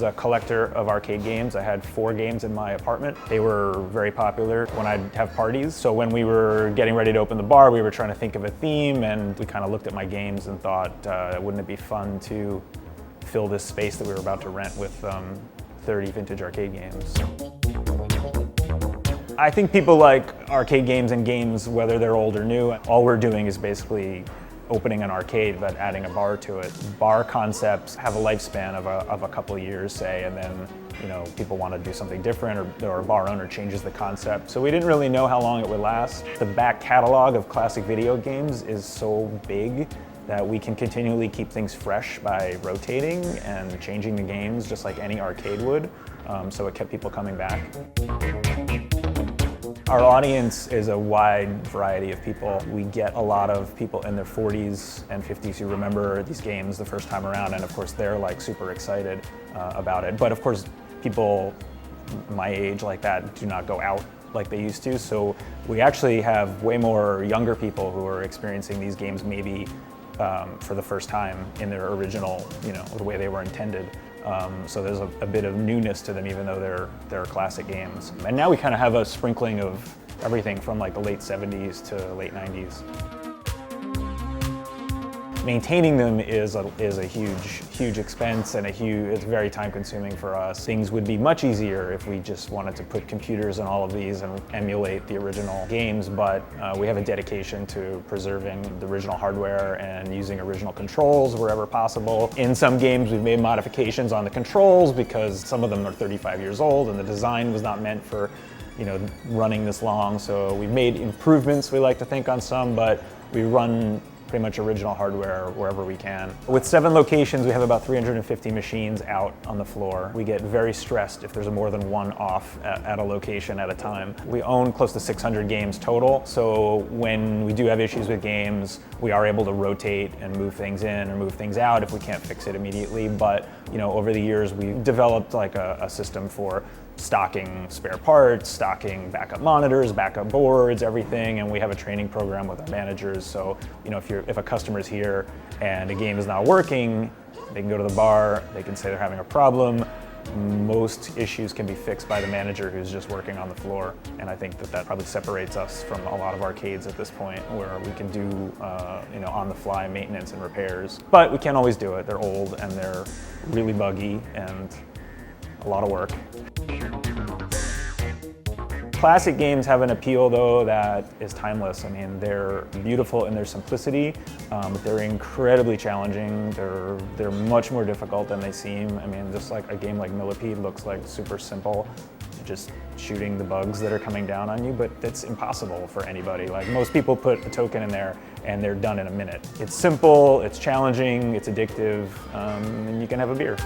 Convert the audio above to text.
a collector of arcade games. I had 4 games in my apartment. They were very popular when I'd have parties. So when we were getting ready to open the bar, we were trying to think of a theme, and we kind of looked at my games and thought, wouldn't it be fun to fill this space that we were about to rent with 30 vintage arcade games. I think people like arcade games and games, whether they're old or new. All we're doing is basically opening an arcade but adding a bar to it. Bar concepts have a lifespan of a couple of years, say, and then people want to do something different, or a bar owner changes the concept. So we didn't really know how long it would last. The back catalog of classic video games is so big that we can continually keep things fresh by rotating and changing the games just like any arcade would. So it kept people coming back. Our audience is a wide variety of people. We get a lot of people in their 40s and 50s who remember these games the first time around, and of course they're like super excited about it. But of course people my age like that do not go out like they used to, so we actually have way more younger people who are experiencing these games maybe for the first time in their original, the way they were intended. So there's a bit of newness to them, even though they're classic games. And now we kind of have a sprinkling of everything from like the late 70s to late 90s. Maintaining them is a huge expense, and it's very time consuming for us. Things would be much easier if we just wanted to put computers in all of these and emulate the original games, but we have a dedication to preserving the original hardware and using original controls wherever possible. In some games we've made modifications on the controls because some of them are 35 years old and the design was not meant for running this long, so we've made improvements, we like to think, on some, but we run pretty much original hardware wherever we can. With 7 locations, we have about 350 machines out on the floor. We get very stressed if there's more than one off at a location at a time. We own close to 600 games total, so when we do have issues with games, we are able to rotate and move things in or move things out if we can't fix it immediately. But over the years, we've developed like a system for stocking spare parts, stocking backup monitors, backup boards, everything, and we have a training program with our managers. So, if a customer's here and a game is not working, they can go to the bar, they can say they're having a problem. Most issues can be fixed by the manager who's just working on the floor, and I think that probably separates us from a lot of arcades at this point, where we can do on-the-fly maintenance and repairs. But we can't always do it. They're old and they're really buggy and a lot of work. Classic games have an appeal, though, that is timeless. I mean, they're beautiful in their simplicity, but they're incredibly challenging. They're much more difficult than they seem. I mean, just like a game like Millipede looks like super simple, just shooting the bugs that are coming down on you, but that's impossible for anybody. Like, most people put a token in there and they're done in a minute. It's simple, it's challenging, it's addictive, and you can have a beer.